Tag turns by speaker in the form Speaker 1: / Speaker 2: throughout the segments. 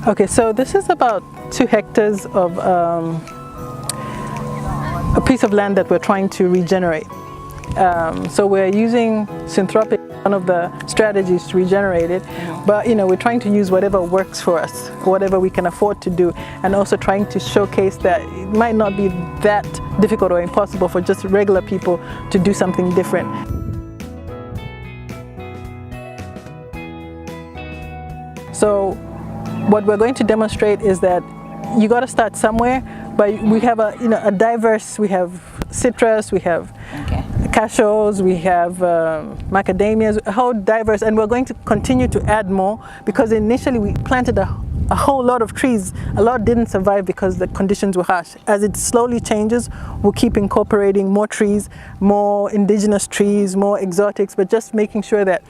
Speaker 1: Okay, so this is about 2 hectares of a piece of land that we're trying to regenerate. So we're using synthropic, one of the strategies to regenerate it, but we're trying to use whatever works for us, whatever we can afford to do, and also trying to showcase that it might not be that difficult or impossible for just regular people to do something different. So what we're going to demonstrate is that you got to start somewhere, but we have a diverse, we have citrus, we have cashews, we have macadamias, a whole diverse, and we're going to continue to add more, because initially we planted a whole lot of trees. A lot didn't survive because the conditions were harsh. As it slowly changes, we'll keep incorporating more trees, more indigenous trees, more exotics, but just making sure that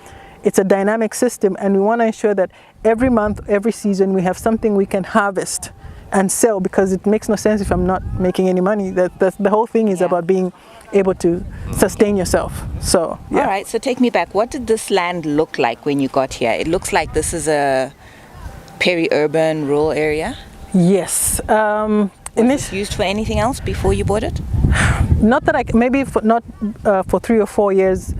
Speaker 1: it's a dynamic system, and we want to ensure that every month, every season, we have something we can harvest and sell, because it makes no sense if I'm not making any money. The whole thing is about being able to sustain yourself. So
Speaker 2: all right, so take me back. What did this land look like when you got here? It looks like this is a peri-urban rural area.
Speaker 1: Yes.
Speaker 2: Was it used for anything else before you bought it?
Speaker 1: Not that maybe for 3 or 4 years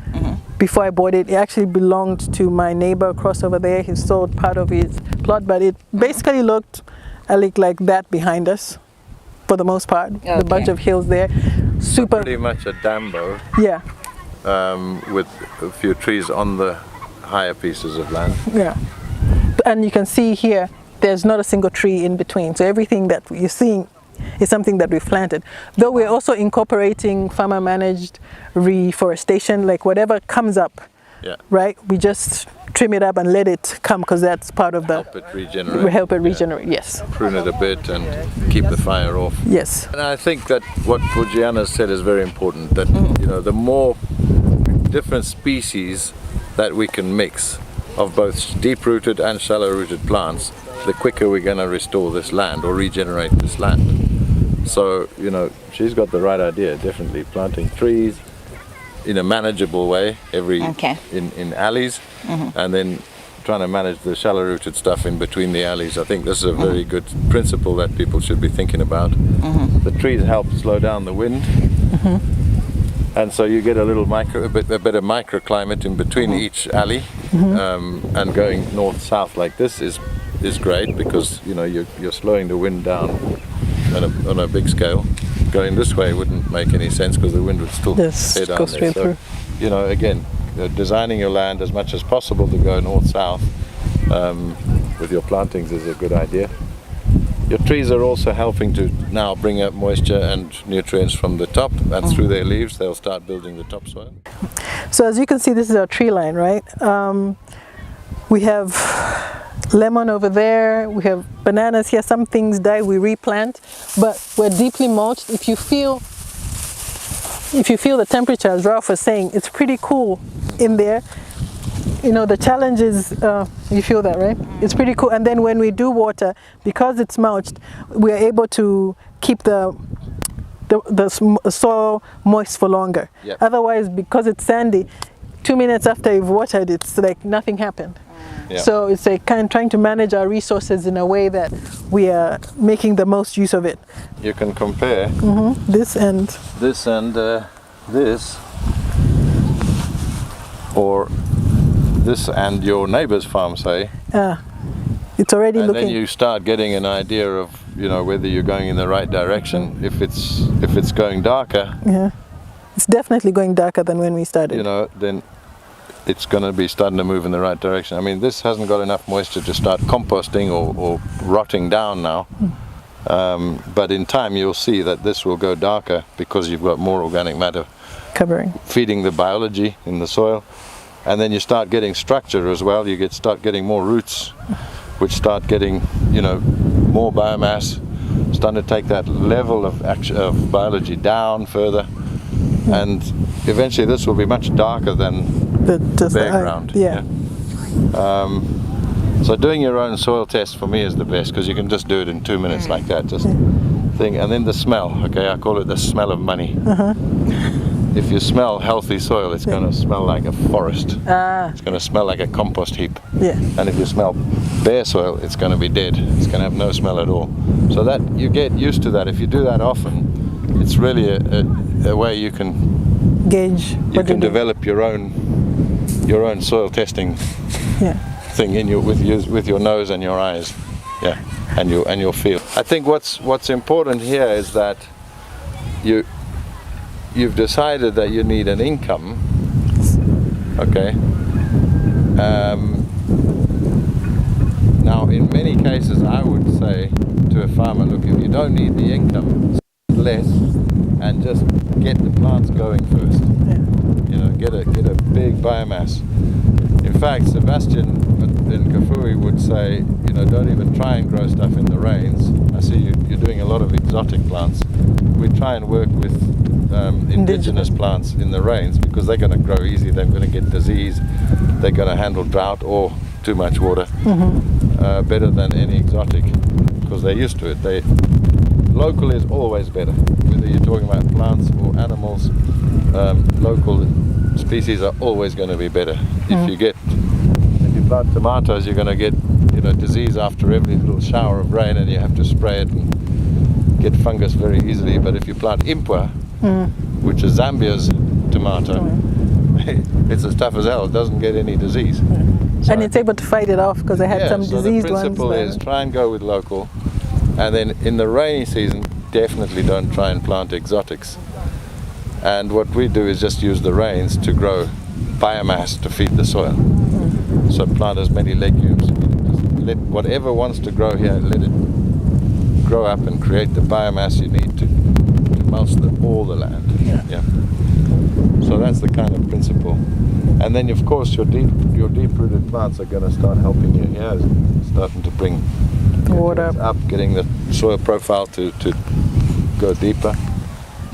Speaker 1: before I bought it. It actually belonged to my neighbor across over there. He sold part of his plot, but it basically looked like that behind us for the most part. A bunch of hills there. Super.
Speaker 3: Pretty much a dambo.
Speaker 1: Yeah.
Speaker 3: With a few trees on the higher pieces of land.
Speaker 1: Yeah. And you can see here, there's not a single tree in between. So everything that you're seeing is something that we've planted. Though we're also incorporating farmer-managed reforestation, like whatever comes up, right? We just trim it up and let it come, because that's part of the...
Speaker 3: Help it regenerate.
Speaker 1: We help it regenerate, yes.
Speaker 3: Prune it a bit and keep the fire off.
Speaker 1: Yes.
Speaker 3: And I think that what Fujiana said is very important, that the more different species that we can mix of both deep-rooted and shallow-rooted plants, the quicker we're going to restore this land or regenerate this land. So, she's got the right idea, definitely planting trees in a manageable way in alleys, and then trying to manage the shallow-rooted stuff in between the alleys. I think this is a very good principle that people should be thinking about. The trees help slow down the wind, and so you get a bit of microclimate in between each alley, and going north-south like this is great, because you're slowing the wind down on a big scale. Going this way wouldn't make any sense, because the wind would still head down there. So, again, designing your land as much as possible to go north-south with your plantings is a good idea. Your trees are also helping to now bring up moisture and nutrients from the top, and through their leaves they'll start building the topsoil.
Speaker 1: So as you can see, this is our tree line, right? We have lemon over there, we have bananas here. Some things die, we replant, but we're deeply mulched. If you feel the temperature, as Rolf was saying, it's pretty cool in there. The challenge is, you feel that, right? It's pretty cool. And then when we do water, because it's mulched, we are able to keep the soil moist for longer. Otherwise, because it's sandy, 2 minutes after you've watered, it's like nothing happened. So it's like trying to manage our resources in a way that we are making the most use of it.
Speaker 3: You can compare
Speaker 1: this and
Speaker 3: this, or this and your neighbor's farm, say.
Speaker 1: It's already looking.
Speaker 3: And then you start getting an idea of whether you're going in the right direction. If it's going darker,
Speaker 1: it's definitely going darker than when we started.
Speaker 3: Then it's going to be starting to move in the right direction. I mean, this hasn't got enough moisture to start composting or rotting down now. But in time you'll see that this will go darker, because you've got more organic matter
Speaker 1: covering,
Speaker 3: feeding the biology in the soil. And then you start getting structure as well. You start getting more roots, which start getting more biomass, starting to take that level of biology down further. And eventually this will be much darker than the bare ground. So doing your own soil test for me is the best, because you can just do it in 2 minutes like that. Just thing. And then the smell. Okay, I call it the smell of money. If you smell healthy soil, it's going to smell like a forest. It's going to smell like a compost heap. And if you smell bare soil, it's going to be dead. It's going to have no smell at all. So that you get used to that. If you do that often, it's really a way you can develop your own soil testing thing with your nose and your eyes, and your feel. I think what's important here is that you've decided that you need an income, okay. Now, in many cases, I would say to a farmer, look, if you don't need the income, spend less and just get the plants going first. You know, get a big biomass. In fact, Sebastian in Kafui would say, you know, don't even try and grow stuff in the rains. I see you're doing a lot of exotic plants. We try and work with indigenous plants in the rains because they're going to grow easy. They're going to get disease. They're going to handle drought or too much water better than any exotic because they're used to it. Local is always better, whether you're talking about plants or animals. Local species are always going to be better. If you plant tomatoes, you're going to get disease after every little shower of rain, and you have to spray it and get fungus very easily. But if you plant impua, which is Zambia's tomato, it's as tough as hell. It doesn't get any disease. So
Speaker 1: and it's able to fight it off because I had some diseased ones.
Speaker 3: The principle is try and go with local, and then in the rainy season, definitely don't try and plant exotics. And what we do is just use the rains to grow biomass to feed the soil. So plant as many legumes. Just let whatever wants to grow here, let it grow up and create the biomass you need to mulch all the land. Yeah. So that's the kind of principle. And then of course your deep-rooted plants are going to start helping you here, starting to bring
Speaker 1: water
Speaker 3: up, getting the soil profile to go deeper.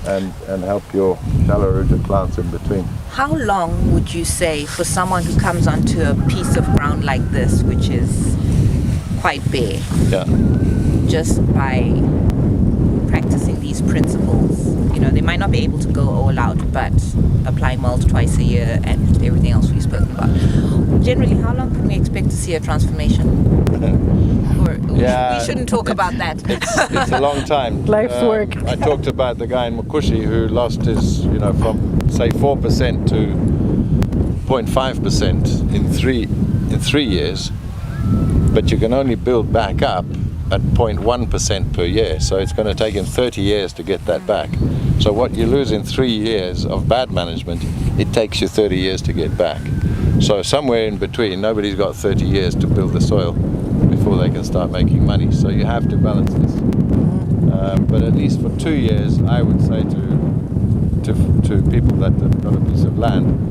Speaker 3: And help your shallow-rooted plants in between.
Speaker 2: How long would you say for someone who comes onto a piece of ground like this, which is quite bare, just by practicing these principles? You know, they might not be able to go all out, but apply mulch twice a year and everything else we've spoken about. Generally, how long can we expect to see a transformation? We shouldn't talk about that.
Speaker 3: It's a long time.
Speaker 1: Life's work.
Speaker 3: I talked about the guy in Mukushi who lost his, from say 4% to 0.5% in 3 years, but you can only build back up at 0.1% per year. So it's going to take him 30 years to get that back. So what you lose in 3 years of bad management, it takes you 30 years to get back. So somewhere in between, nobody's got 30 years to build the soil before they can start making money. So you have to balance this. But at least for 2 years, I would say to people that have got a piece of land,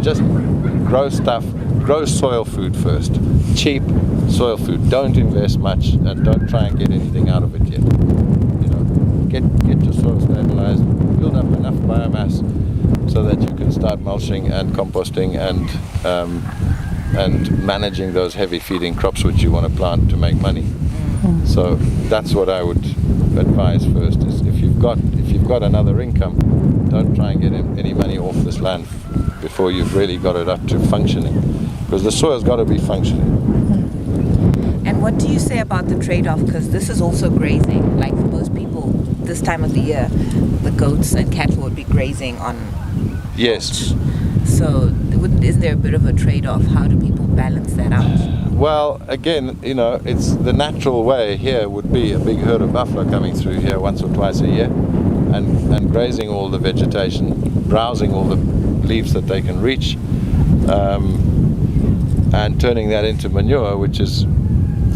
Speaker 3: just grow soil food first. Cheap soil food. Don't invest much and don't try and get anything out of it yet. Get your soil stabilized, build up enough biomass so that you can start mulching and composting and managing those heavy feeding crops which you want to plant to make money. So that's what I would advise first, is if you've got another income, don't try and get any money off this land before you've really got it up to functioning, because the soil's got to be functioning.
Speaker 2: And what do you say about the trade-off? Because this is also grazing. Like for most people, this time of the year, the goats and cattle would be grazing on.
Speaker 3: Yes.
Speaker 2: So isn't there a bit of a trade-off? How do people balance that out?
Speaker 3: Well, again, it's the natural way here would be a big herd of buffalo coming through here once or twice a year and grazing all the vegetation, browsing all the leaves that they can reach, and turning that into manure, which is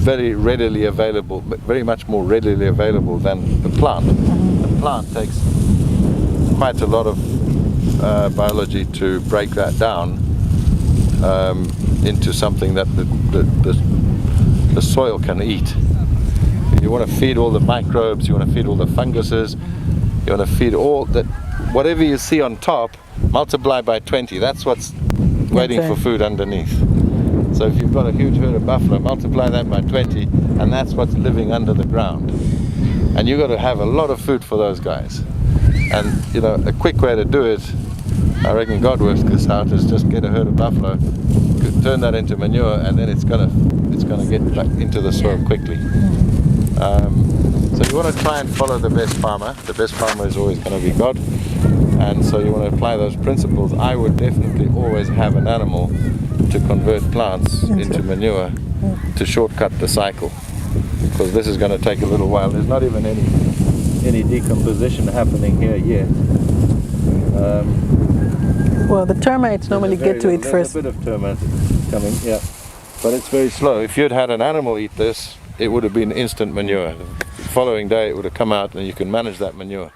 Speaker 3: very readily available, but very much more readily available than the plant. The plant takes quite a lot of biology to break that down into something that the soil can eat. You want to feed all the microbes, you want to feed all the funguses, you want to feed all that. Whatever you see on top, multiply by 20. That's what's waiting for food underneath. So if you've got a huge herd of buffalo, multiply that by 20, and that's what's living under the ground. And you've got to have a lot of food for those guys. And a quick way to do it, I reckon God works this out, is just get a herd of buffalo, turn that into manure, and then it's gonna get back into the soil quickly. So you want to try and follow the best farmer. The best farmer is always going to be God, and so you want to apply those principles. I would definitely always have an animal to convert plants into manure to shortcut the cycle, because this is going to take a little while. There's not even any decomposition happening here yet.
Speaker 1: Well, the termites normally get to it first.
Speaker 3: There's a bit of termites coming, yeah, but it's very slow. If you'd had an animal eat this, it would have been instant manure. The following day it would have come out, and you can manage that manure.